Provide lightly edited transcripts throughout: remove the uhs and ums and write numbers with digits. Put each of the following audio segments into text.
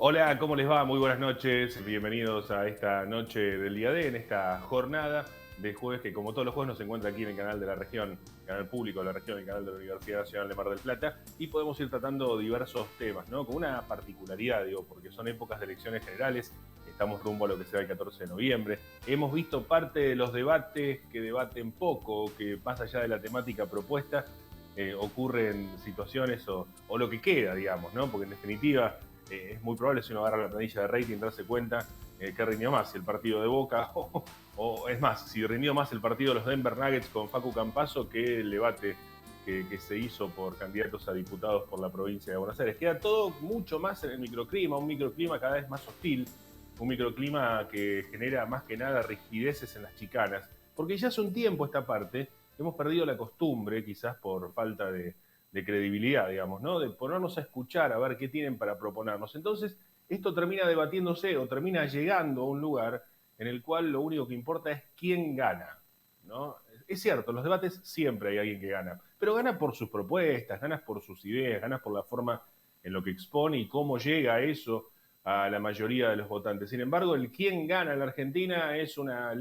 Hola, ¿cómo les va? Muy buenas noches. Bienvenidos a esta noche del día D, en esta jornada de jueves que, como todos los jueves, nos encuentra aquí en el canal de la región, canal público de la región, el canal de la Universidad Nacional de Mar del Plata, y podemos ir tratando diversos temas, ¿no? Con una particularidad, digo, porque son épocas de elecciones generales, estamos rumbo a lo que será el 14 de noviembre. Hemos visto parte de los debates que debaten poco, que más allá de la temática propuesta, ocurren situaciones o lo que queda, digamos, ¿no? Porque en definitiva es muy probable, si uno agarra la planilla de rating, darse cuenta que rindió más el partido de Boca, o es más, si rindió más el partido de los Denver Nuggets con Facu Campazzo que el debate que se hizo por candidatos a diputados por la provincia de Buenos Aires. Queda todo mucho más en el microclima, un microclima cada vez más hostil, un microclima que genera más que nada rigideces en las chicanas, porque ya hace un tiempo esta parte hemos perdido la costumbre, quizás por falta de credibilidad, digamos, ¿no? De ponernos a escuchar, a ver qué tienen para proponernos. Entonces, esto termina debatiéndose o termina llegando a un lugar en el cual lo único que importa es quién gana, ¿no? Es cierto, en los debates siempre hay alguien que gana, pero gana por sus propuestas, gana por sus ideas, gana por la forma en lo que expone y cómo llega eso a la mayoría de los votantes. Sin embargo, el quién gana en la Argentina es una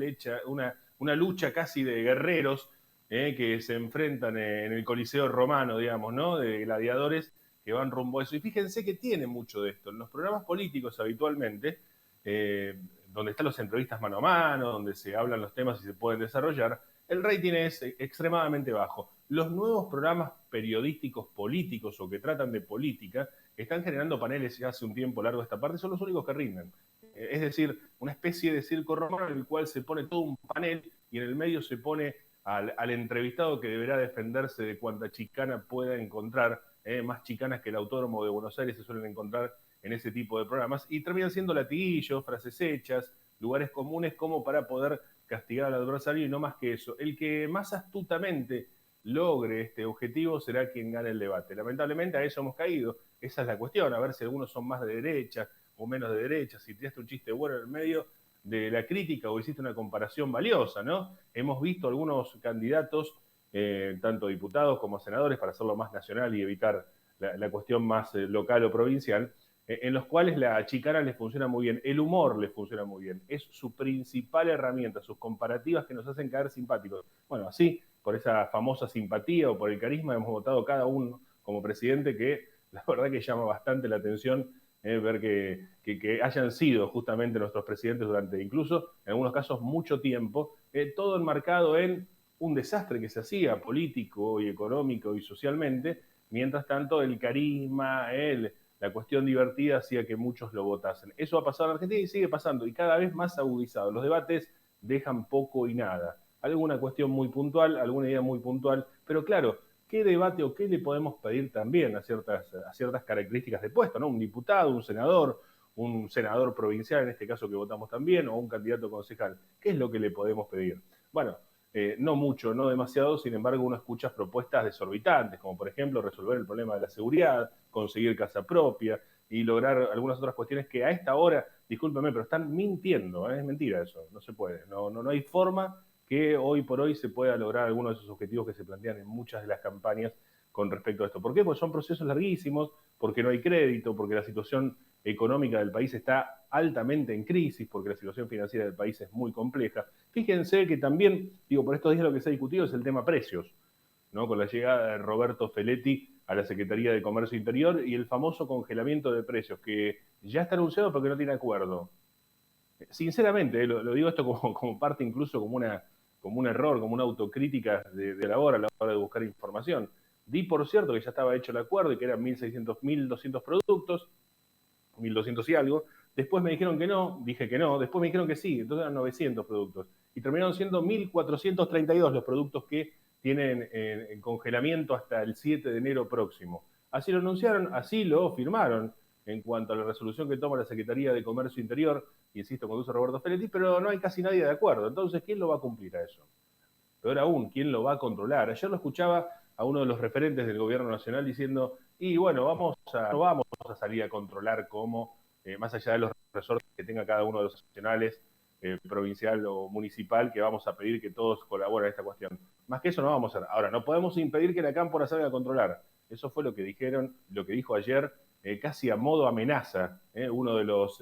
lucha casi de guerreros que se enfrentan en el Coliseo Romano, digamos, ¿no? De gladiadores que van rumbo a eso. Y fíjense que tiene mucho de esto. En los programas políticos habitualmente, donde están los entrevistas mano a mano, donde se hablan los temas y se pueden desarrollar, el rating es extremadamente bajo. Los nuevos programas periodísticos políticos o que tratan de política están generando paneles ya hace un tiempo largo esta parte, son los únicos que rinden. Es decir, una especie de circo romano en el cual se pone todo un panel y en el medio se pone al entrevistado que deberá defenderse de cuanta chicana pueda encontrar, más chicanas que el Autódromo de Buenos Aires se suelen encontrar en ese tipo de programas, y terminan siendo latiguillos, frases hechas, lugares comunes como para poder castigar al adversario y no más que eso. El que más astutamente logre este objetivo será quien gane el debate. Lamentablemente a eso hemos caído, esa es la cuestión, a ver si algunos son más de derecha o menos de derecha, si tiraste un chiste bueno en el medio de la crítica o hiciste una comparación valiosa, ¿no? Hemos visto algunos candidatos, tanto diputados como senadores, para hacerlo más nacional y evitar la cuestión más local o provincial, en los cuales la chicana les funciona muy bien, el humor les funciona muy bien, es su principal herramienta, sus comparativas que nos hacen caer simpáticos. Bueno, así, por esa famosa simpatía o por el carisma, hemos votado cada uno como presidente, que la verdad que llama bastante la atención ver que hayan sido justamente nuestros presidentes durante incluso, en algunos casos, mucho tiempo, todo enmarcado en un desastre que se hacía político y económico y socialmente, mientras tanto el carisma, la cuestión divertida hacía que muchos lo votasen. Eso ha pasado en Argentina y sigue pasando, y cada vez más agudizado. Los debates dejan poco y nada. Alguna cuestión muy puntual, alguna idea muy puntual, pero claro, ¿qué debate o qué le podemos pedir también a ciertas características de puesto, ¿no? Un diputado, un senador provincial, en este caso que votamos también, o un candidato concejal. ¿Qué es lo que le podemos pedir? Bueno, no mucho, no demasiado, sin embargo uno escucha propuestas desorbitantes, como por ejemplo resolver el problema de la seguridad, conseguir casa propia y lograr algunas otras cuestiones que a esta hora, discúlpeme, pero están mintiendo, es mentira eso, no se puede, no hay forma que hoy por hoy se pueda lograr algunos de esos objetivos que se plantean en muchas de las campañas con respecto a esto. ¿Por qué? Porque son procesos larguísimos, porque no hay crédito, porque la situación económica del país está altamente en crisis, porque la situación financiera del país es muy compleja. Fíjense que también, digo, por estos días lo que se ha discutido es el tema precios, ¿no? Con la llegada de Roberto Feletti a la Secretaría de Comercio Interior y el famoso congelamiento de precios, que ya está anunciado porque no tiene acuerdo. Sinceramente, lo digo esto como parte incluso como un error, como una autocrítica de la hora a la hora de buscar información. Di por cierto que ya estaba hecho el acuerdo y que eran 1.600, 1.200 productos, 1.200 y algo. Después me dijeron que no, dije que no. Después me dijeron que sí, entonces eran 900 productos. Y terminaron siendo 1.432 los productos que tienen en congelamiento hasta el 7 de enero próximo. Así lo anunciaron, así lo firmaron en cuanto a la resolución que toma la Secretaría de Comercio Interior, insisto, conduce Roberto Feletti, pero no hay casi nadie de acuerdo. Entonces, ¿quién lo va a cumplir a eso? Peor aún, ¿quién lo va a controlar? Ayer lo escuchaba a uno de los referentes del gobierno nacional diciendo, y bueno, no vamos a salir a controlar cómo, más allá de los resortes que tenga cada uno de los nacionales, provincial o municipal, que vamos a pedir que todos colaboren en esta cuestión. Más que eso no vamos a hacer. Ahora, no podemos impedir que la cámpora salga a controlar. Eso fue lo que dijeron, lo que dijo ayer casi a modo amenaza, uno de los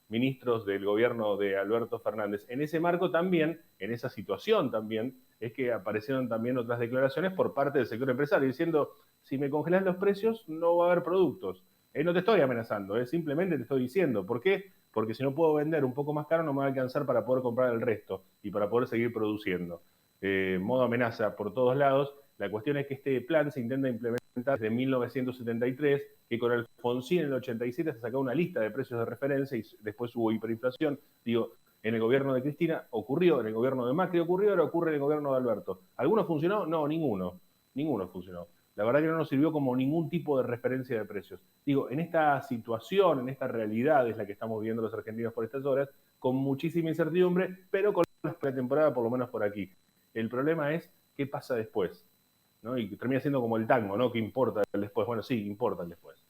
ministros del gobierno de Alberto Fernández. En ese marco también, en esa situación también, es que aparecieron también otras declaraciones por parte del sector empresario diciendo, si me congelan los precios no va a haber productos. No te estoy amenazando, simplemente te estoy diciendo. ¿Por qué? Porque si no puedo vender un poco más caro no me va a alcanzar para poder comprar el resto y para poder seguir produciendo. Modo amenaza por todos lados. La cuestión es que este plan se intenta implementar desde 1973, que con Alfonsín en el 87 se sacó una lista de precios de referencia y después hubo hiperinflación. Digo, en el gobierno de Cristina ocurrió, en el gobierno de Macri ocurrió, ahora ocurre en el gobierno de Alberto. ¿Alguno funcionó? No, ninguno. Ninguno funcionó. La verdad que no nos sirvió como ningún tipo de referencia de precios. Digo, en esta situación, en esta realidad es la que estamos viviendo los argentinos por estas horas, con muchísima incertidumbre, pero con la temporada por lo menos por aquí. El problema es qué pasa después, ¿no? Y termina siendo como el tango, ¿no? ¿Qué importa el después? Bueno, sí, importa el después.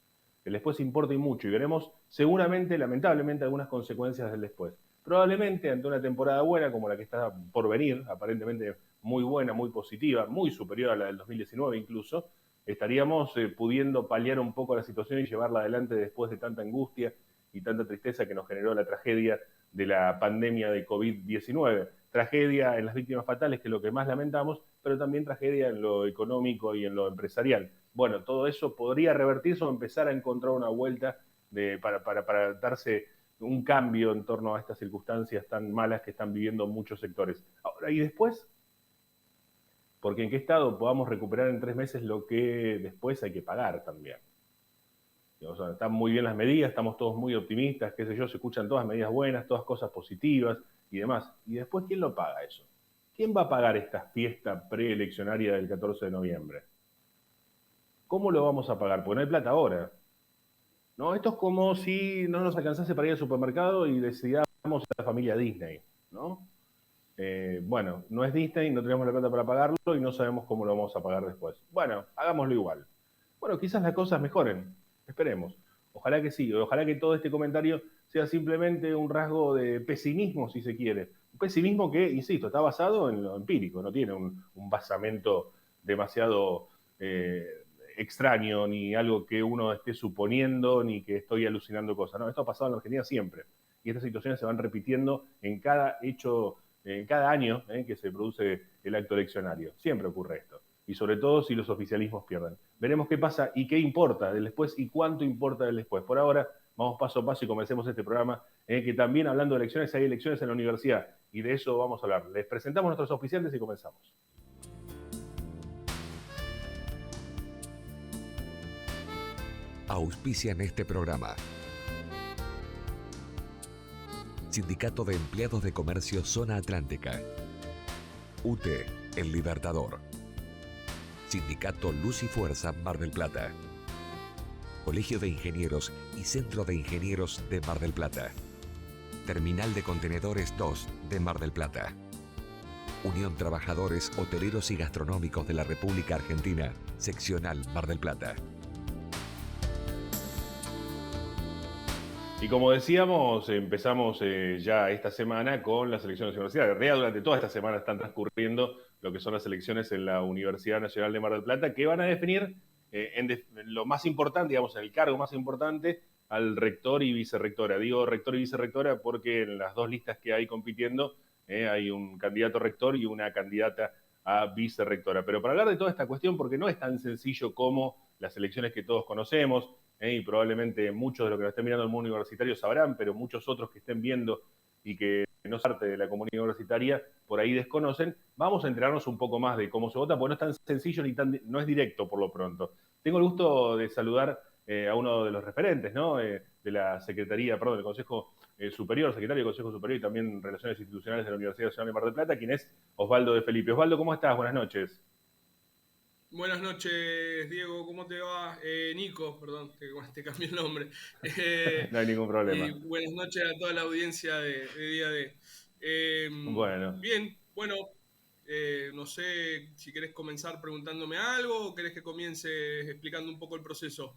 El después importa y mucho, y veremos seguramente, lamentablemente, algunas consecuencias del después. Probablemente ante una temporada buena como la que está por venir, aparentemente muy buena, muy positiva, muy superior a la del 2019 incluso, estaríamos pudiendo paliar un poco la situación y llevarla adelante después de tanta angustia y tanta tristeza que nos generó la tragedia de la pandemia de COVID-19. Tragedia en las víctimas fatales, que es lo que más lamentamos, pero también tragedia en lo económico y en lo empresarial. Bueno, todo eso podría revertirse o empezar a encontrar una vuelta para darse un cambio en torno a estas circunstancias tan malas que están viviendo muchos sectores. Ahora, y después, porque en qué estado podamos recuperar en 3 meses lo que después hay que pagar también. O sea, están muy bien las medidas, estamos todos muy optimistas, qué sé yo, se escuchan todas medidas buenas, todas cosas positivas y demás. ¿Y después quién lo paga eso? ¿Quién va a pagar esta fiesta preeleccionaria del 14 de noviembre? ¿Cómo lo vamos a pagar? Porque no hay plata ahora. ¿No? Esto es como si no nos alcanzase para ir al supermercado y decidamos a la familia Disney, ¿no? Bueno, no es Disney, no tenemos la plata para pagarlo y no sabemos cómo lo vamos a pagar después. Bueno, hagámoslo igual. Bueno, quizás las cosas mejoren, esperemos. Ojalá que sí, ojalá que todo este comentario sea simplemente un rasgo de pesimismo, si se quiere. Un pesimismo que, insisto, está basado en lo empírico, no tiene un basamento demasiado extraño, ni algo que uno esté suponiendo, ni que estoy alucinando cosas. No, esto ha pasado en la Argentina siempre. Y estas situaciones se van repitiendo en cada hecho, en cada año que se produce el acto eleccionario. Siempre ocurre esto. Y sobre todo si los oficialismos pierden. Veremos qué pasa y qué importa del después y cuánto importa del después. Por ahora, vamos paso a paso y comencemos este programa, que también hablando de elecciones, hay elecciones en la universidad. Y de eso vamos a hablar. Les presentamos a nuestros oficiantes y comenzamos. Auspician este programa. Sindicato de Empleados de Comercio Zona Atlántica. UTE, El Libertador. Sindicato Luz y Fuerza Mar del Plata. Colegio de Ingenieros y Centro de Ingenieros de Mar del Plata. Terminal de Contenedores 2 de Mar del Plata. Unión Trabajadores Hoteleros y Gastronómicos de la República Argentina, Seccional Mar del Plata. Y como decíamos, empezamos ya esta semana con las elecciones universitarias. En realidad, durante toda esta semana están transcurriendo lo que son las elecciones en la Universidad Nacional de Mar del Plata, que van a definir en lo más importante, digamos, en el cargo más importante, al rector y vicerrectora. Digo rector y vicerrectora porque en las dos listas que hay compitiendo hay un candidato rector y una candidata a vicerrectora. Pero para hablar de toda esta cuestión, porque no es tan sencillo como las elecciones que todos conocemos, y probablemente muchos de los que nos estén mirando el mundo universitario sabrán, pero muchos otros que estén viendo y que no son parte de la comunidad universitaria por ahí desconocen, vamos a enterarnos un poco más de cómo se vota, porque no es tan sencillo ni no es directo por lo pronto. Tengo el gusto de saludar a uno de los referentes, ¿no? De la Secretaría, perdón, del Consejo Superior, secretario del Consejo Superior y también Relaciones Institucionales de la Universidad Nacional de Mar del Plata, quien es Osvaldo de Felipe. Osvaldo, ¿cómo estás? Buenas noches. Buenas noches, Diego, ¿cómo te va? Nico, perdón, te cambié el nombre. No hay ningún Y problema. buenas noches a toda la audiencia de Día D. Bueno. Bien, bueno, no sé si querés comenzar preguntándome algo o querés que comience explicando un poco el proceso.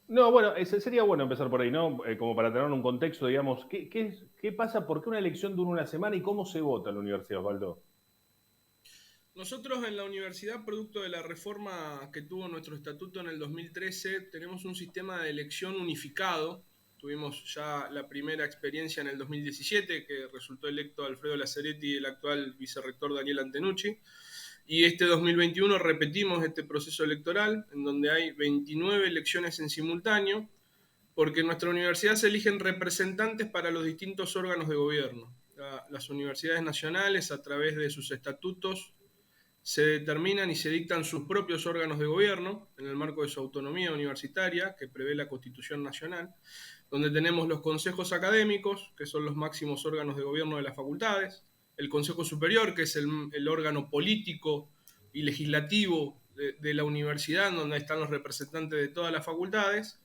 No, bueno, sería bueno empezar por ahí, ¿no? Como para tener un contexto, digamos, ¿qué pasa? ¿Por qué una elección dura una semana y cómo se vota en la universidad, Osvaldo? Nosotros en la universidad, producto de la reforma que tuvo nuestro estatuto en el 2013, tenemos un sistema de elección unificado. Tuvimos ya la primera experiencia en el 2017, que resultó electo Alfredo Lazzaretti y el actual vicerrector Daniel Antenucci. Y este 2021 repetimos este proceso electoral, en donde hay 29 elecciones en simultáneo, porque en nuestra universidad se eligen representantes para los distintos órganos de gobierno. Las universidades nacionales, a través de sus estatutos, se determinan y se dictan sus propios órganos de gobierno en el marco de su autonomía universitaria que prevé la Constitución Nacional, donde tenemos los consejos académicos, que son los máximos órganos de gobierno de las facultades, el Consejo Superior, que es el órgano político y legislativo de la universidad, donde están los representantes de todas las facultades,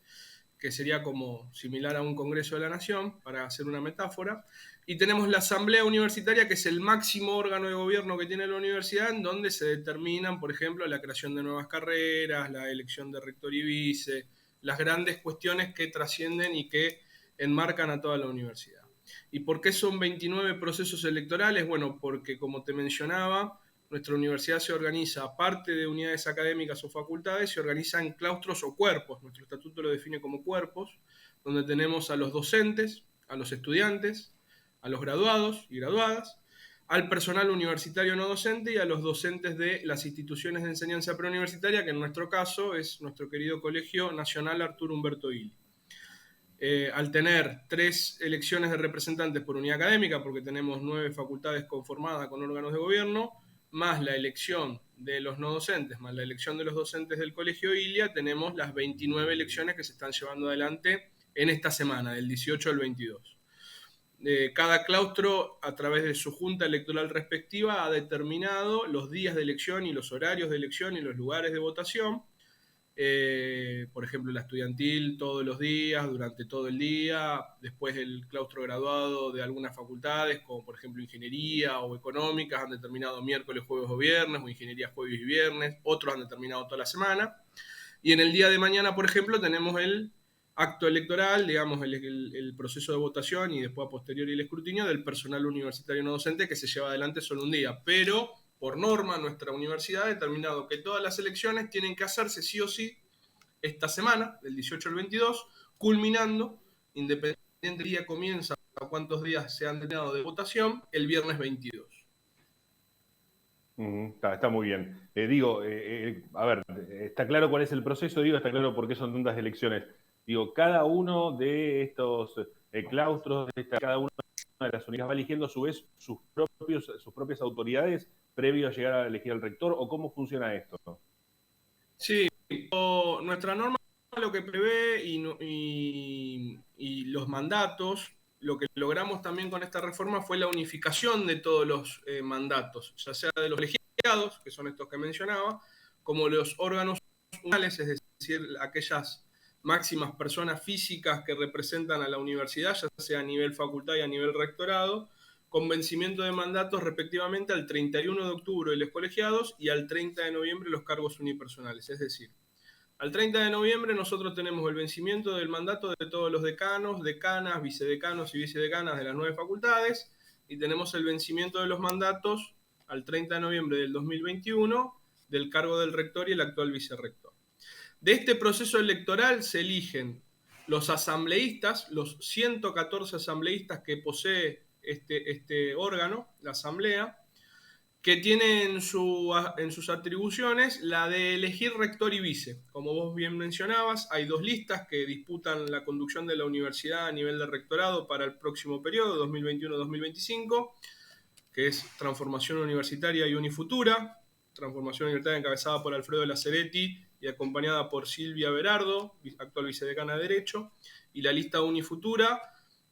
que sería como similar a un Congreso de la Nación, para hacer una metáfora. Y tenemos la Asamblea Universitaria, que es el máximo órgano de gobierno que tiene la universidad, en donde se determinan, por ejemplo, la creación de nuevas carreras, la elección de rector y vice, las grandes cuestiones que trascienden y que enmarcan a toda la universidad. ¿Y por qué son 29 procesos electorales? Bueno, porque como te mencionaba, nuestra universidad se organiza, aparte de unidades académicas o facultades, se organiza en claustros o cuerpos. Nuestro estatuto lo define como cuerpos, donde tenemos a los docentes, a los estudiantes, a los graduados y graduadas, al personal universitario no docente y a los docentes de las instituciones de enseñanza preuniversitaria, que en nuestro caso es nuestro querido Colegio Nacional Arturo Umberto Illy. Al tener 3 elecciones de representantes por unidad académica, porque tenemos 9 facultades conformadas con órganos de gobierno, más la elección de los no docentes, más la elección de los docentes del Colegio Ilia, tenemos las 29 elecciones que se están llevando adelante en esta semana, del 18 al 22. Cada claustro, a través de su junta electoral respectiva, ha determinado los días de elección y los horarios de elección y los lugares de votación. Por ejemplo, la estudiantil todos los días, durante todo el día, después el claustro graduado de algunas facultades, como por ejemplo ingeniería o económicas, han determinado miércoles, jueves o viernes, o ingeniería jueves y viernes, otros han determinado toda la semana. Y en el día de mañana, por ejemplo, tenemos el acto electoral, digamos, el proceso de votación y después a posteriori el escrutinio del personal universitario no docente, que se lleva adelante solo un día, pero por norma, nuestra universidad ha determinado que todas las elecciones tienen que hacerse sí o sí esta semana, del 18 al 22, culminando, independientemente del día comienza o cuántos días se han determinado de votación, el viernes 22. Está muy bien. A ver, está claro cuál es el proceso, está claro por qué son tantas elecciones. Cada uno de estos claustros, cada una de las unidades va eligiendo a su vez sus propias autoridades previo a llegar a elegir al rector, o cómo funciona esto. Sí, nuestra norma lo que prevé y los mandatos, lo que logramos también con esta reforma fue la unificación de todos los mandatos, ya sea de los colegiados, que son estos que mencionaba, como los órganos unales, es decir, aquellas máximas personas físicas que representan a la universidad, ya sea a nivel facultad y a nivel rectorado, con vencimiento de mandatos respectivamente al 31 de octubre los colegiados y al 30 de noviembre los cargos unipersonales. Es decir, al 30 de noviembre nosotros tenemos el vencimiento del mandato de todos los decanos, decanas, vicedecanos y vicedecanas de las 9 facultades, y tenemos el vencimiento de los mandatos al 30 de noviembre del 2021 del cargo del rector y el actual vicerrector. De este proceso electoral se eligen los asambleístas, los 114 asambleístas que posee este órgano, la asamblea, que tiene en sus atribuciones la de elegir rector y vice. Como vos bien mencionabas, hay 2 listas que disputan la conducción de la universidad a nivel de rectorado para el próximo periodo, 2021-2025, que es Transformación Universitaria y Unifutura. Transformación Universitaria encabezada por Alfredo Lazzaretti y acompañada por Silvia Berardo, actual vicedecana de Derecho, y la lista Unifutura,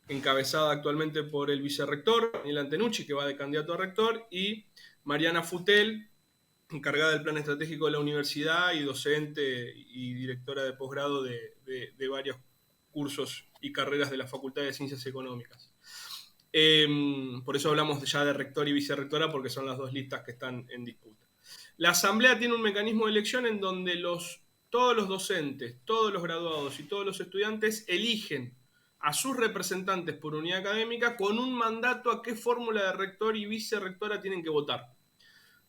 encabezada actualmente por el vicerrector, Daniel Antenucci, que va de candidato a rector, y Mariana Futel, encargada del plan estratégico de la universidad y docente y directora de posgrado de varios cursos y carreras de la Facultad de Ciencias Económicas. Por eso hablamos ya de rector y vicerrectora, porque son las 2 listas que están en disputa. La asamblea tiene un mecanismo de elección en donde todos los docentes, todos los graduados y todos los estudiantes eligen a sus representantes por unidad académica con un mandato a qué fórmula de rector y vicerrectora tienen que votar.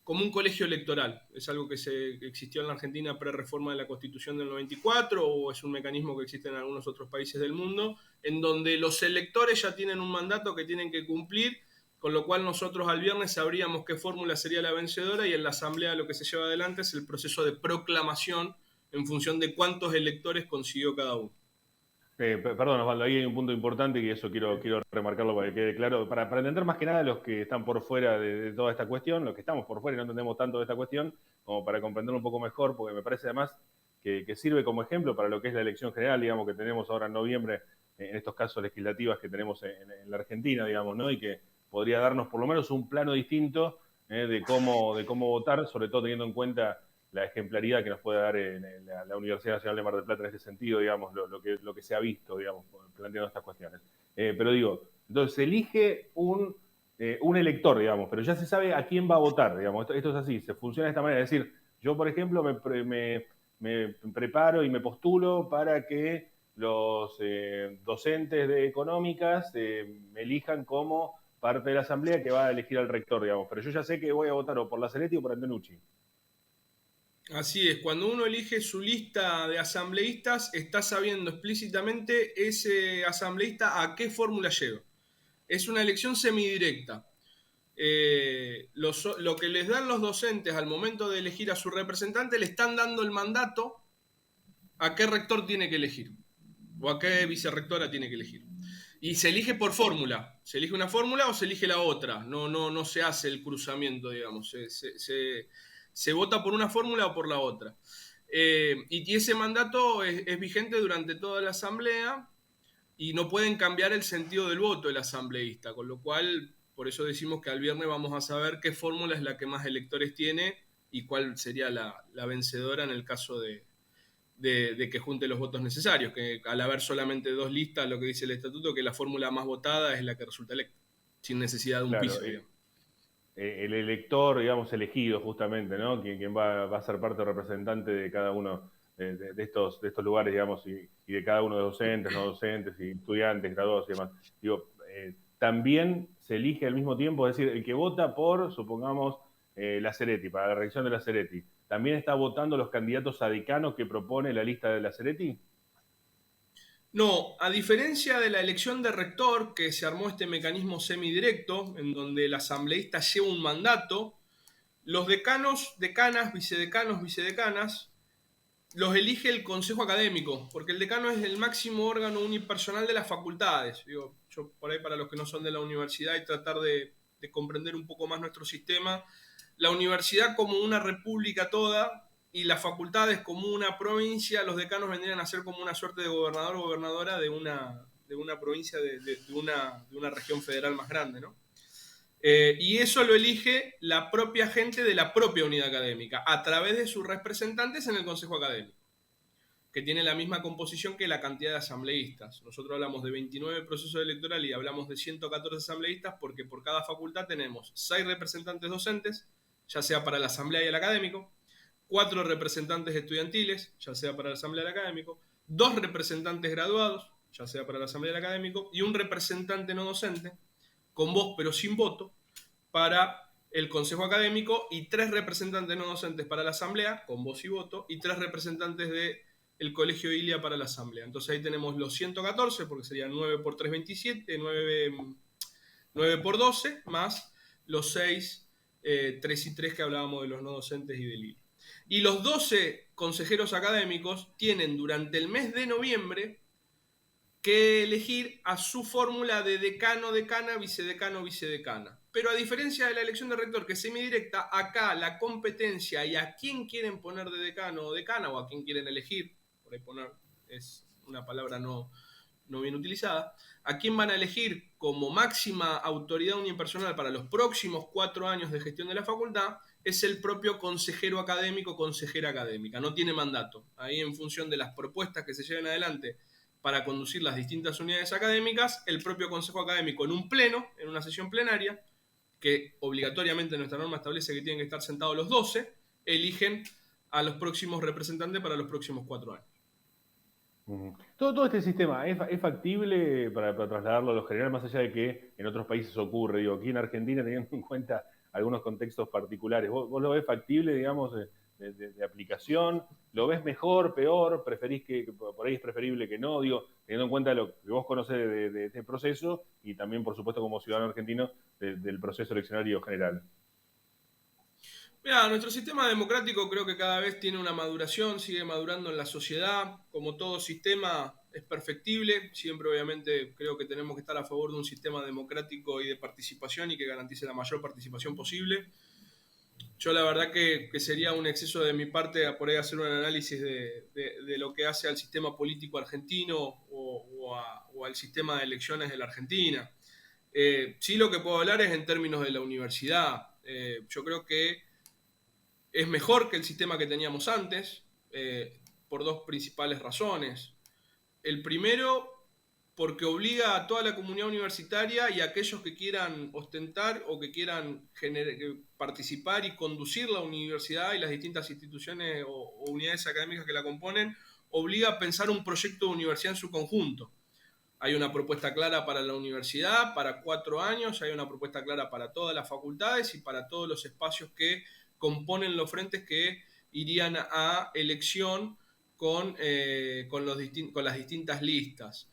como un colegio electoral. Es algo que existió en la Argentina pre-reforma de la Constitución del 94, o es un mecanismo que existe en algunos otros países del mundo, en donde los electores ya tienen un mandato que tienen que cumplir, con lo cual nosotros al viernes sabríamos qué fórmula sería la vencedora, y en la asamblea lo que se lleva adelante es el proceso de proclamación en función de cuántos electores consiguió cada uno. Perdón, Osvaldo, ahí hay un punto importante y eso quiero remarcarlo para que quede claro. Para entender más que nada los que están por fuera de toda esta cuestión, los que estamos por fuera y no entendemos tanto de esta cuestión, como para comprenderlo un poco mejor, porque me parece además que sirve como ejemplo para lo que es la elección general, digamos, que tenemos ahora en noviembre, en estos casos legislativas que tenemos en la Argentina, digamos, ¿no? Y que podría darnos por lo menos un plano distinto de cómo votar, sobre todo teniendo en cuenta la ejemplaridad que nos puede dar en la Universidad Nacional de Mar del Plata en este sentido, digamos, lo que se ha visto, digamos, planteando estas cuestiones. Pero digo, entonces se elige un elector, digamos, pero ya se sabe a quién va a votar, digamos, esto es así, se funciona de esta manera, es decir, yo, por ejemplo, me preparo y me postulo para que los docentes de económicas me elijan como parte de la asamblea que va a elegir al rector, digamos, pero yo ya sé que voy a votar o por la Saletti o por Antenucci. Así es, cuando uno elige su lista de asambleístas, está sabiendo explícitamente ese asambleísta a qué fórmula lleva. Es una elección semidirecta. Lo que les dan los docentes al momento de elegir a su representante, le están dando el mandato a qué rector tiene que elegir, o a qué vicerrectora tiene que elegir. Y se elige por fórmula. Se elige una fórmula o se elige la otra. No se hace el cruzamiento, digamos. Se vota por una fórmula o por la otra. Y ese mandato es vigente durante toda la asamblea y no pueden cambiar el sentido del voto del asambleísta, con lo cual, por eso decimos que al viernes vamos a saber qué fórmula es la que más electores tiene y cuál sería la vencedora en el caso de que junte los votos necesarios, que al haber solamente 2 listas, lo que dice el estatuto, que la fórmula más votada es la que resulta electa, sin necesidad de un Claro, piso. El elector, digamos, elegido justamente, ¿no? Quien va a ser parte representante de cada uno de estos lugares, digamos, y de cada uno de docentes, no docentes, y estudiantes, graduados y demás. Digo, también se elige al mismo tiempo, es decir, el que vota por, supongamos, la Saletti, para la reelección de la Saletti, ¿también está votando los candidatos a decanos que propone la lista de la Saletti? No, a diferencia de la elección de rector, que se armó este mecanismo semidirecto, en donde el asambleísta lleva un mandato, los decanos, decanas, vicedecanos, vicedecanas, los elige el consejo académico, porque el decano es el máximo órgano unipersonal de las facultades. Digo, yo por ahí, para los que no son de la universidad y tratar de comprender un poco más nuestro sistema, la universidad como una república toda y las facultades como una provincia, los decanos vendrían a ser como una suerte de gobernador o gobernadora de una provincia, de una región federal más grande, ¿no? Y eso lo elige la propia gente de la propia unidad académica, a través de sus representantes en el consejo académico, que tiene la misma composición que la cantidad de asambleístas. Nosotros hablamos de 29 procesos electorales y hablamos de 114 asambleístas porque por cada facultad tenemos 6 representantes docentes, ya sea para la asamblea y el académico, 4 representantes estudiantiles, ya sea para la asamblea y el académico, 2 representantes graduados, ya sea para la asamblea y el académico, y un representante no docente, con voz pero sin voto, para el consejo académico, y 3 representantes no docentes para la asamblea, con voz y voto, y 3 representantes del colegio ILIA para la asamblea. Entonces ahí tenemos los 114, porque serían 9 por 3, 27, 9 por 12, más los 6, 3 y 3 que hablábamos de los no docentes y del ILIA. Y los 12 consejeros académicos tienen durante el mes de noviembre que elegir a su fórmula de decano, decana, vicedecano, vicedecana. Pero a diferencia de la elección de rector, que es semidirecta, acá la competencia y a quién quieren poner de decano o decana, o a quién quieren elegir, por ahí poner es una palabra no bien utilizada, a quién van a elegir como máxima autoridad unipersonal para los próximos 4 años de gestión de la facultad, es el propio consejero académico, consejera académica. No tiene mandato. Ahí, en función de las propuestas que se lleven adelante para conducir las distintas unidades académicas, el propio consejo académico en un pleno, en una sesión plenaria, que obligatoriamente nuestra norma establece que tienen que estar sentados los 12, eligen a los próximos representantes para los próximos 4 años. Todo este sistema es factible para trasladarlo a lo general, más allá de que en otros países ocurre. Digo, aquí en Argentina, teniendo en cuenta algunos contextos particulares. ¿Vos lo ves factible, digamos, de aplicación? ¿Lo ves mejor, peor? ¿Preferís que por ahí es preferible que no? Digo, teniendo en cuenta lo que vos conocés de este proceso y también, por supuesto, como ciudadano argentino, del proceso eleccionario general. Mira, nuestro sistema democrático creo que cada vez tiene una maduración, sigue madurando en la sociedad. Como todo sistema es perfectible. Siempre obviamente creo que tenemos que estar a favor de un sistema democrático y de participación y que garantice la mayor participación posible. Yo la verdad que sería un exceso de mi parte a por ahí hacer un análisis de lo que hace al sistema político argentino o al sistema de elecciones de la Argentina. Sí, lo que puedo hablar es en términos de la universidad. Yo creo que es mejor que el sistema que teníamos antes, por dos principales razones. El primero, porque obliga a toda la comunidad universitaria y a aquellos que quieran ostentar o que quieran participar y conducir la universidad y las distintas instituciones o unidades académicas que la componen, obliga a pensar un proyecto de universidad en su conjunto. Hay una propuesta clara para la universidad, para 4 años, hay una propuesta clara para todas las facultades y para todos los espacios que componen los frentes que irían a elección con las distintas listas.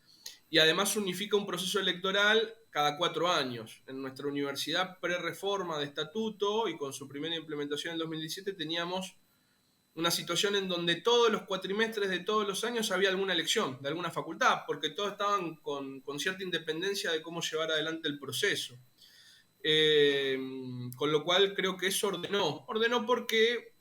Y además unifica un proceso electoral cada 4 años. En nuestra universidad pre-reforma de estatuto y con su primera implementación en el 2017 teníamos una situación en donde todos los cuatrimestres de todos los años había alguna elección de alguna facultad, porque todos estaban con cierta independencia de cómo llevar adelante el proceso. Con lo cual creo que eso ordenó porque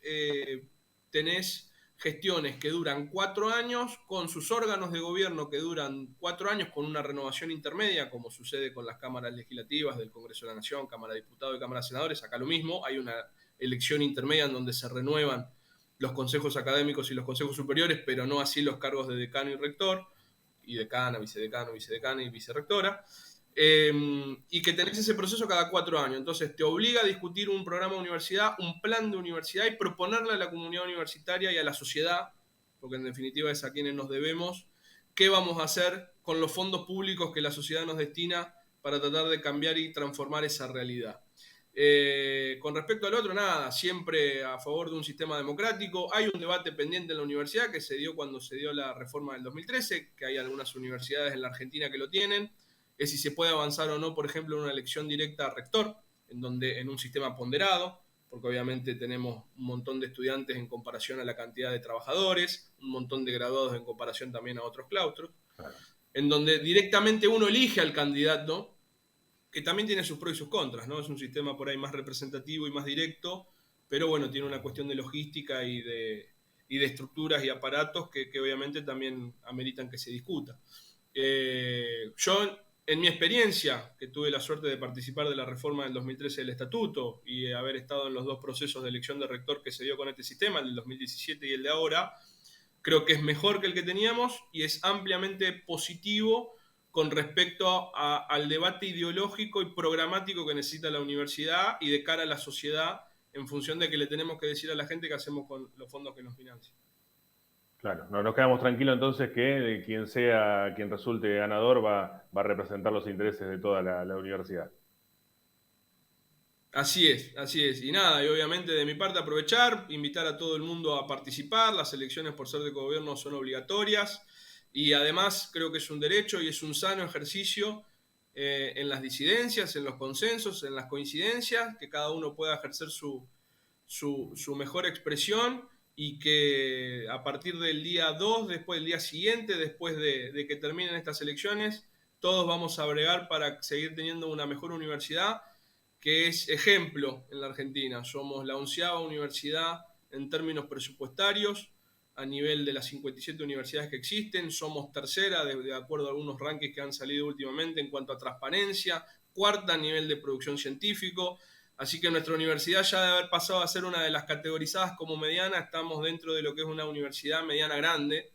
tenés gestiones que duran 4 años con sus órganos de gobierno que duran 4 años con una renovación intermedia, como sucede con las cámaras legislativas del Congreso de la Nación, Cámara de Diputados y Cámara de Senadores. Acá lo mismo, hay una elección intermedia en donde se renuevan los consejos académicos y los consejos superiores, pero no así los cargos de decano y rector, y decana, vicedecano, vicedecana y vicerrectora. Y que tenés ese proceso cada 4 años. Entonces te obliga a discutir un programa de universidad, un plan de universidad y proponerle a la comunidad universitaria y a la sociedad, porque en definitiva es a quienes nos debemos, qué vamos a hacer con los fondos públicos que la sociedad nos destina para tratar de cambiar y transformar esa realidad. Con respecto al otro, nada, siempre a favor de un sistema democrático. Hay un debate pendiente en la universidad que se dio cuando se dio la reforma del 2013, que hay algunas universidades en la Argentina que lo tienen. Es si se puede avanzar o no, por ejemplo, en una elección directa a rector, en un sistema ponderado, porque obviamente tenemos un montón de estudiantes en comparación a la cantidad de trabajadores, un montón de graduados en comparación también a otros claustros, en donde directamente uno elige al candidato, que también tiene sus pros y sus contras, ¿no? Es un sistema por ahí más representativo y más directo, pero bueno, tiene una cuestión de logística y de estructuras y aparatos que obviamente también ameritan que se discuta. Yo, en mi experiencia, que tuve la suerte de participar de la reforma del 2013 del estatuto y haber estado en los 2 procesos de elección de rector que se dio con este sistema, el del 2017 y el de ahora, creo que es mejor que el que teníamos y es ampliamente positivo con respecto al debate ideológico y programático que necesita la universidad y de cara a la sociedad en función de que le tenemos que decir a la gente qué hacemos con los fondos que nos financian. Claro, no, nos quedamos tranquilos entonces que quien sea, quien resulte ganador va a representar los intereses de toda la universidad. Así es, así es. Y nada, y obviamente de mi parte aprovechar, invitar a todo el mundo a participar. Las elecciones por ser de gobierno son obligatorias y además creo que es un derecho y es un sano ejercicio en las disidencias, en los consensos, en las coincidencias, que cada uno pueda ejercer su mejor expresión y que a partir del día 2, después del día siguiente, después de que terminen estas elecciones, todos vamos a bregar para seguir teniendo una mejor universidad, que es ejemplo en la Argentina. Somos la 11ª universidad en términos presupuestarios a nivel de las 57 universidades que existen. Somos tercera, de acuerdo a algunos rankings que han salido últimamente en cuanto a transparencia, 4ª a nivel de producción científico. Así que nuestra universidad, ya de haber pasado a ser una de las categorizadas como mediana, estamos dentro de lo que es una universidad mediana grande,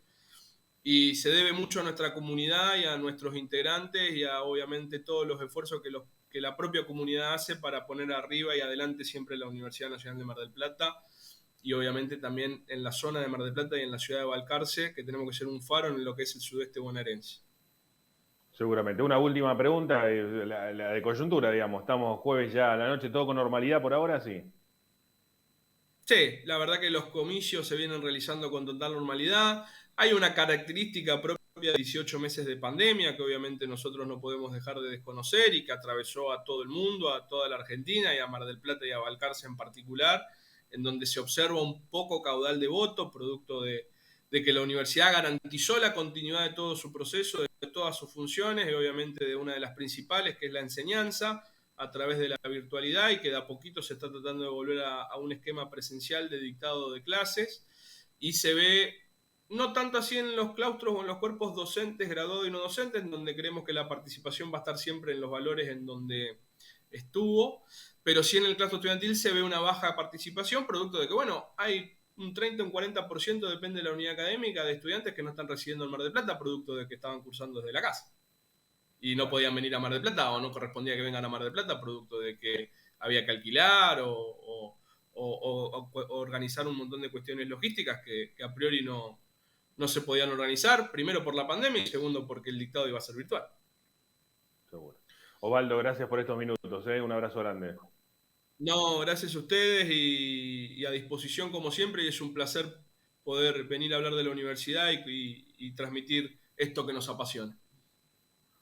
y se debe mucho a nuestra comunidad y a nuestros integrantes y a obviamente todos los esfuerzos que la propia comunidad hace para poner arriba y adelante siempre la Universidad Nacional de Mar del Plata, y obviamente también en la zona de Mar del Plata y en la ciudad de Balcarce, que tenemos que ser un faro en lo que es el sudeste bonaerense. Seguramente. Una última pregunta, la de coyuntura, digamos. Estamos jueves ya a la noche, todo con normalidad por ahora, sí. Sí, la verdad que los comicios se vienen realizando con total normalidad. Hay una característica propia de 18 meses de pandemia que obviamente nosotros no podemos dejar de desconocer y que atravesó a todo el mundo, a toda la Argentina y a Mar del Plata y a Balcarce en particular, en donde se observa un poco caudal de votos, producto de que la universidad garantizó la continuidad de todo su proceso, de todas sus funciones y obviamente de una de las principales, que es la enseñanza a través de la virtualidad y que de a poquito se está tratando de volver a un esquema presencial de dictado de clases y se ve no tanto así en los claustros o en los cuerpos docentes, graduados y no docentes, en donde creemos que la participación va a estar siempre en los valores en donde estuvo, pero sí en el claustro estudiantil se ve una baja participación, producto de que, bueno, hay un 30 o un 40%, depende de la unidad académica, de estudiantes que no están residiendo en Mar del Plata, producto de que estaban cursando desde la casa y no podían venir a Mar del Plata o no correspondía que vengan a Mar del Plata producto de que había que alquilar o organizar un montón de cuestiones logísticas que a priori no se podían organizar, primero por la pandemia y segundo porque el dictado iba a ser virtual. Seguro. Osvaldo, gracias por estos minutos, ¿eh? Un abrazo grande. No, gracias a ustedes y a disposición como siempre y es un placer poder venir a hablar de la universidad y transmitir esto que nos apasiona.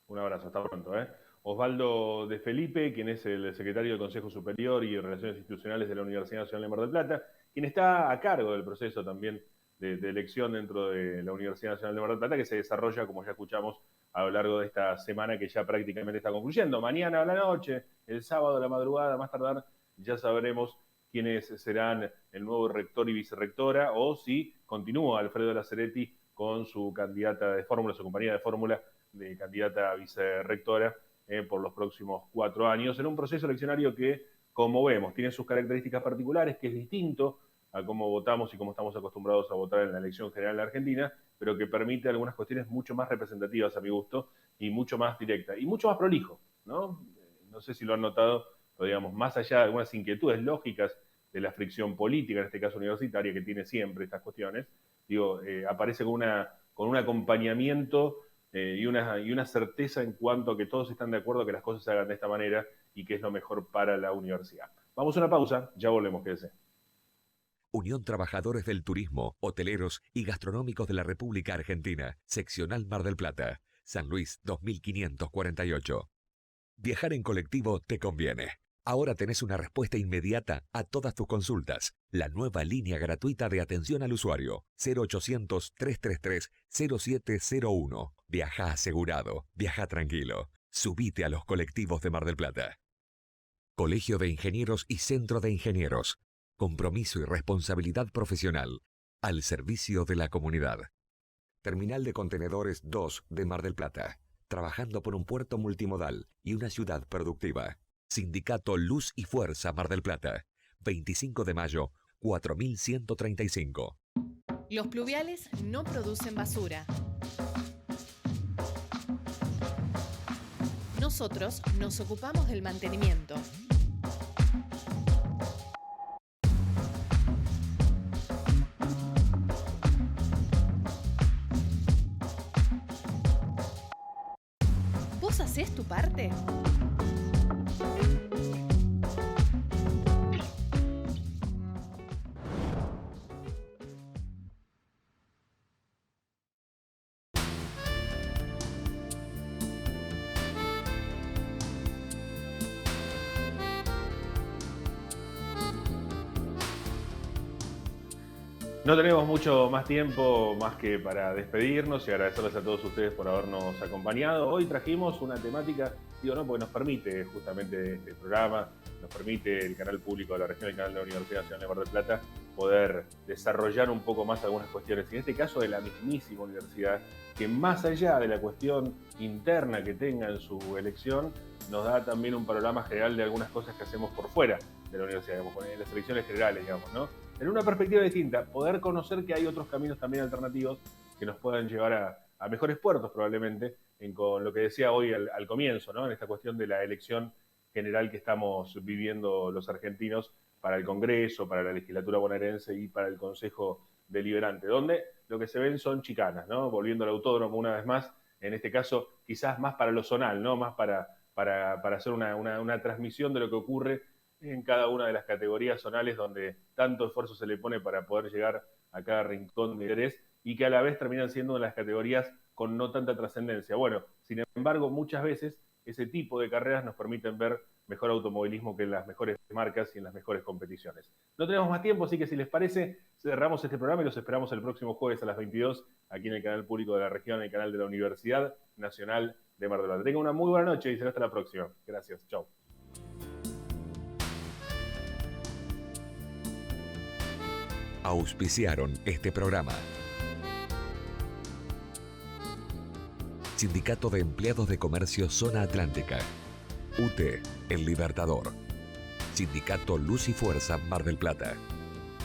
Un abrazo, hasta pronto, ¿eh? Osvaldo de Felipe, quien es el secretario del Consejo Superior y Relaciones Institucionales de la Universidad Nacional de Mar del Plata, quien está a cargo del proceso también de elección dentro de la Universidad Nacional de Mar del Plata, que se desarrolla, como ya escuchamos, a lo largo de esta semana que ya prácticamente está concluyendo. Mañana a la noche, el sábado a la madrugada, más tardar, ya sabremos quiénes serán el nuevo rector y vicerrectora, o si continúa Alfredo Laceretti con su candidata de fórmula, su compañía de fórmula, de candidata a vicerrectora por los próximos 4 años, en un proceso eleccionario que, como vemos, tiene sus características particulares, que es distinto a cómo votamos y cómo estamos acostumbrados a votar en la elección general de Argentina, pero que permite algunas cuestiones mucho más representativas a mi gusto y mucho más directa y mucho más prolijo, ¿no? No sé si lo han notado, pero digamos, más allá de algunas inquietudes lógicas de la fricción política, en este caso universitaria, que tiene siempre estas cuestiones, digo, aparece con un acompañamiento y una certeza en cuanto a que todos están de acuerdo que las cosas se hagan de esta manera y que es lo mejor para la universidad. Vamos a una pausa, ya volvemos, quédese. Unión Trabajadores del Turismo, Hoteleros y Gastronómicos de la República Argentina, Seccional Mar del Plata, San Luis 2548. Viajar en colectivo te conviene. Ahora tenés una respuesta inmediata a todas tus consultas. La nueva línea gratuita de atención al usuario, 0800-333-0701. Viaja asegurado, viaja tranquilo. Subite a los colectivos de Mar del Plata. Colegio de Ingenieros y Centro de Ingenieros. Compromiso y responsabilidad profesional. Al servicio de la comunidad. Terminal de Contenedores 2 de Mar del Plata. Trabajando por un puerto multimodal y una ciudad productiva. Sindicato Luz y Fuerza Mar del Plata. 25 de mayo, 4135. Los pluviales no producen basura. Nosotros nos ocupamos del mantenimiento. ¿Vos hacés tu parte? No tenemos mucho más tiempo más que para despedirnos y agradecerles a todos ustedes por habernos acompañado. Hoy trajimos una temática, digo, no, porque nos permite justamente este programa, nos permite el canal público de la región, el canal de la Universidad Nacional de Mar del Plata, poder desarrollar un poco más algunas cuestiones. Y en este caso de la mismísima universidad, que más allá de la cuestión interna que tenga en su elección, nos da también un panorama general de algunas cosas que hacemos por fuera de la universidad, digamos, en las elecciones generales, digamos, ¿no? En una perspectiva distinta, poder conocer que hay otros caminos también alternativos que nos puedan llevar a mejores puertos probablemente, con lo que decía hoy al comienzo, ¿no? En esta cuestión de la elección general que estamos viviendo los argentinos para el Congreso, para la legislatura bonaerense y para el Consejo Deliberante, donde lo que se ven son chicanas, ¿no? Volviendo al autódromo una vez más, en este caso quizás más para lo zonal, ¿no? Más para hacer una transmisión de lo que ocurre en cada una de las categorías zonales donde tanto esfuerzo se le pone para poder llegar a cada rincón de interés y que a la vez terminan siendo de las categorías con no tanta trascendencia. Bueno, sin embargo, muchas veces ese tipo de carreras nos permiten ver mejor automovilismo que en las mejores marcas y en las mejores competiciones. No tenemos más tiempo, así que si les parece, cerramos este programa y los esperamos el próximo jueves a las 22 aquí en el canal público de la región, en el canal de la Universidad Nacional de Mar del Plata. Tengan una muy buena noche y será hasta la próxima. Gracias. Chau. Auspiciaron este programa. Sindicato de Empleados de Comercio Zona Atlántica. UTE, El Libertador. Sindicato Luz y Fuerza Mar del Plata.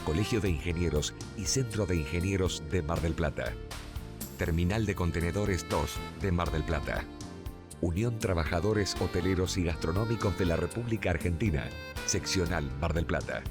Colegio de Ingenieros y Centro de Ingenieros de Mar del Plata. Terminal de Contenedores 2 de Mar del Plata. Unión Trabajadores Hoteleros y Gastronómicos de la República Argentina. Seccional Mar del Plata.